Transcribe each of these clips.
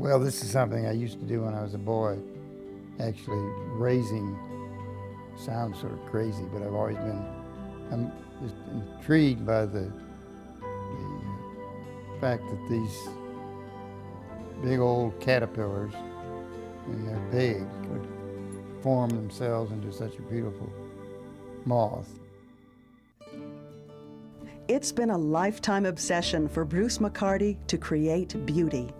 Well, this is something I used to do when I was a boy, actually raising. Sounds sort of crazy, but I'm just intrigued by the fact that these big old caterpillars, and they're big, could form themselves into such a beautiful moth. It's been a lifetime obsession for Bruce McCarty to create beauty.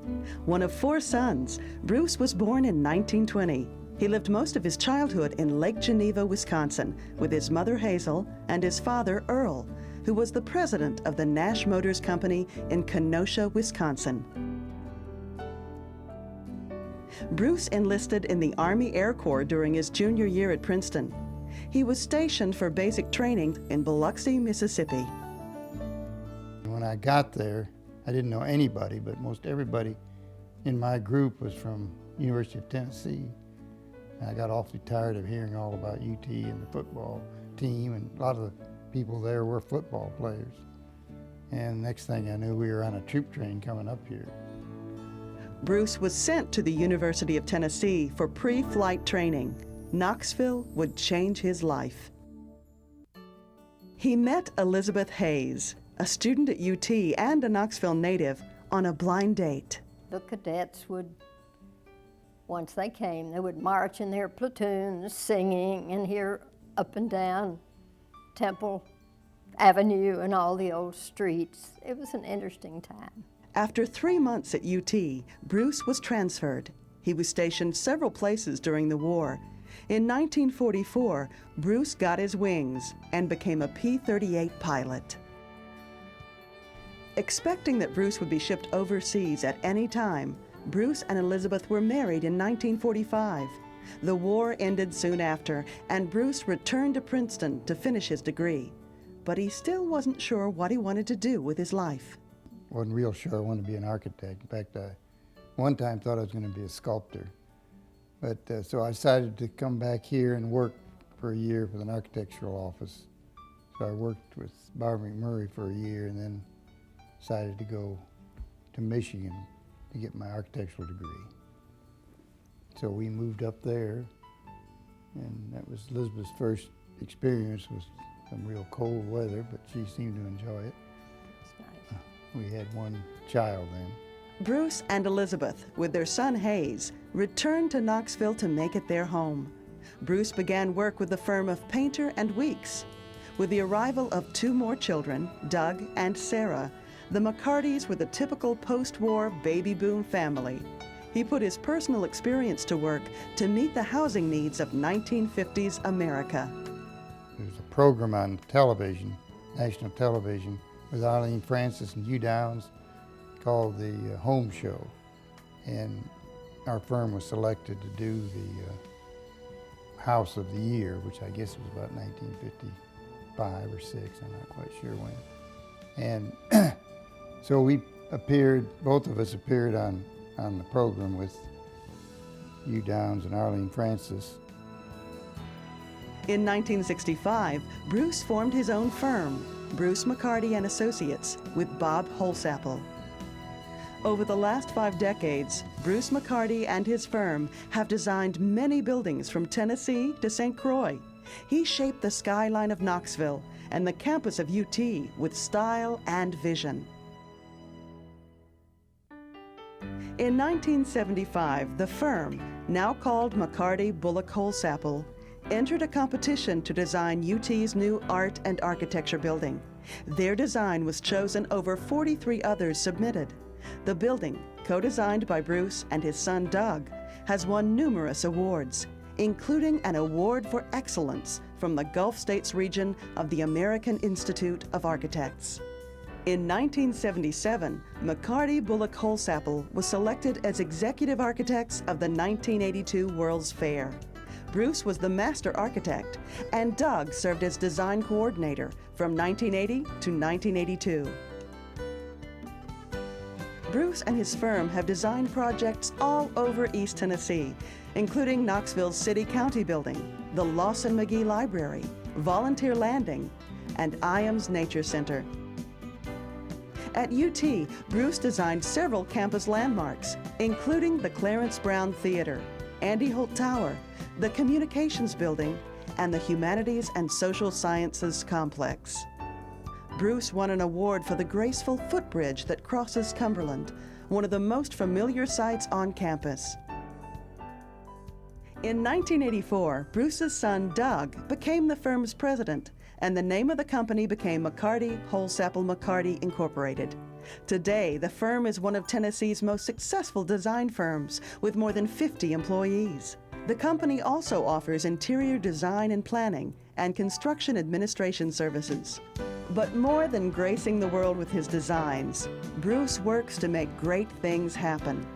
One of 4 sons, Bruce was born in 1920. He lived most of his childhood in Lake Geneva, Wisconsin, with his mother Hazel and his father Earl, who was the president of the Nash Motors Company in Kenosha, Wisconsin. Bruce enlisted in the Army Air Corps during his junior year at Princeton. He was stationed for basic training in Biloxi, Mississippi. When I got there, I didn't know anybody, but most everybody in my group was from University of Tennessee. I got awfully tired of hearing all about UT and the football team, and a lot of the people there were football players. And next thing I knew, we were on a troop train coming up here. Bruce was sent to the University of Tennessee for pre-flight training. Knoxville would change his life. He met Elizabeth Hayes, a student at UT and a Knoxville native, on a blind date. The cadets would, once they came, they would march in their platoons singing and hear up and down Temple Avenue and all the old streets. It was an interesting time. After 3 months at UT, Bruce was transferred. He was stationed several places during the war. In 1944, Bruce got his wings and became a P-38 pilot. Expecting that Bruce would be shipped overseas at any time, Bruce and Elizabeth were married in 1945. The war ended soon after, and Bruce returned to Princeton to finish his degree. But he still wasn't sure what he wanted to do with his life. Wasn't real sure I wanted to be an architect. In fact, I one time thought I was going to be a sculptor. But so I decided to come back here and work for a year with an architectural office. So I worked with Barbara McMurray for a year and then decided to go to Michigan to get my architectural degree. So we moved up there, and that was Elizabeth's first experience with some real cold weather, but she seemed to enjoy it. That's nice. We had one child then. Bruce and Elizabeth, with their son Hayes, returned to Knoxville to make it their home. Bruce began work with the firm of Painter and Weeks. With the arrival of 2 more children, Doug and Sarah, the McCartys were the typical post-war baby boom family. He put his personal experience to work to meet the housing needs of 1950s America. There's a program on television, national television, with Arlene Francis and Hugh Downs called the Home Show. And our firm was selected to do the House of the Year, which I guess was about 1955 or 6, I'm not quite sure when. And so we appeared, both of us appeared on the program with Hugh Downs and Arlene Francis. In 1965, Bruce formed his own firm, Bruce McCarty and Associates, with Bob Holsapple. Over the last 5 decades, Bruce McCarty and his firm have designed many buildings from Tennessee to St. Croix. He shaped the skyline of Knoxville and the campus of UT with style and vision. In 1975, the firm, now called McCarty Bullock Holsapple, entered a competition to design UT's new art and architecture building. Their design was chosen over 43 others submitted. The building, co-designed by Bruce and his son Doug, has won numerous awards, including an award for excellence from the Gulf States region of the American Institute of Architects. In 1977, McCarty Bullock Holsapple was selected as executive architects of the 1982 World's Fair. Bruce was the master architect, and Doug served as design coordinator from 1980 to 1982. Bruce and his firm have designed projects all over East Tennessee, including Knoxville's City County Building, the Lawson McGee Library, Volunteer Landing, and Iams Nature Center. At UT, Bruce designed several campus landmarks, including the Clarence Brown Theater, Andy Holt Tower, the Communications Building, and the Humanities and Social Sciences Complex. Bruce won an award for the graceful footbridge that crosses Cumberland, one of the most familiar sights on campus. In 1984, Bruce's son, Doug, became the firm's president, and the name of the company became McCarty, Holsapple McCarty Incorporated. Today, the firm is one of Tennessee's most successful design firms, with more than 50 employees. The company also offers interior design and planning and construction administration services. But more than gracing the world with his designs, Bruce works to make great things happen.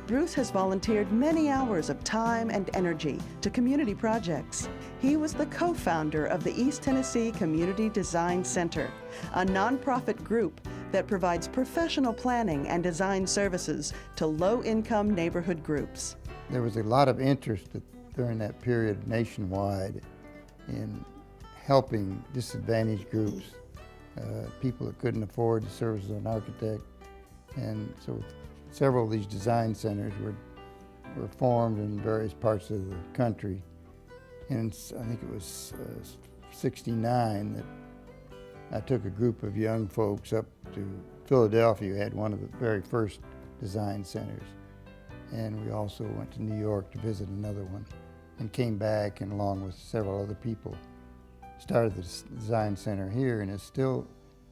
Bruce has volunteered many hours of time and energy to community projects. He was the co-founder of the East Tennessee Community Design Center, a nonprofit group that provides professional planning and design services to low-income neighborhood groups. There was a lot of interest during that period nationwide in helping disadvantaged groups, people that couldn't afford the services of an architect. And so several of these design centers were formed in various parts of the country. And I think it was 69 that I took a group of young folks up to Philadelphia, had one of the very first design centers. And we also went to New York to visit another one and came back, and along with several other people, started the design center here, and it's still,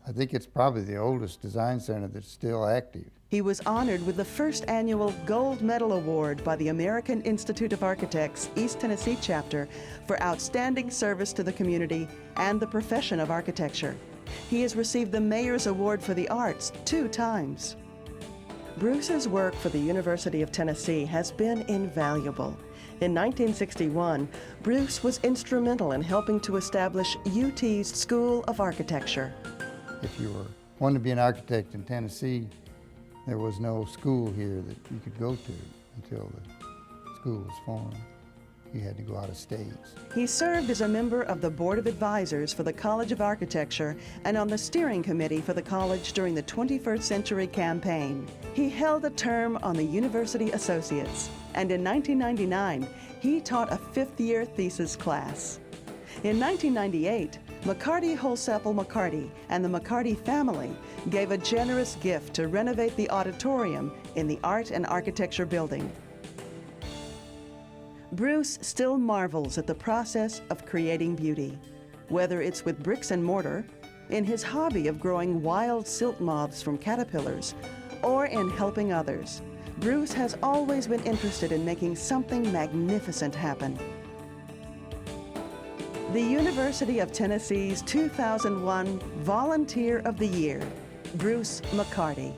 I think it's probably the oldest design center that's still active. He was honored with the first annual Gold Medal Award by the American Institute of Architects East Tennessee chapter for outstanding service to the community and the profession of architecture. He has received the Mayor's Award for the Arts 2 times. Bruce's work for the University of Tennessee has been invaluable. In 1961, Bruce was instrumental in helping to establish UT's School of Architecture. If you wanted to be an architect in Tennessee, there was no school here that you could go to until the school was formed. You had to go out of state. He served as a member of the Board of Advisors for the College of Architecture and on the steering committee for the college during the 21st Century campaign. He held a term on the University Associates, and in 1999, he taught a 5th-year thesis class. In 1998, McCarty Holsapple McCarty and the McCarty family gave a generous gift to renovate the auditorium in the Art and Architecture building. Bruce still marvels at the process of creating beauty, whether it's with bricks and mortar, in his hobby of growing wild silk moths from caterpillars, or in helping others. Bruce has always been interested in making something magnificent happen. The University of Tennessee's 2001 Volunteer of the Year, Bruce McCarty.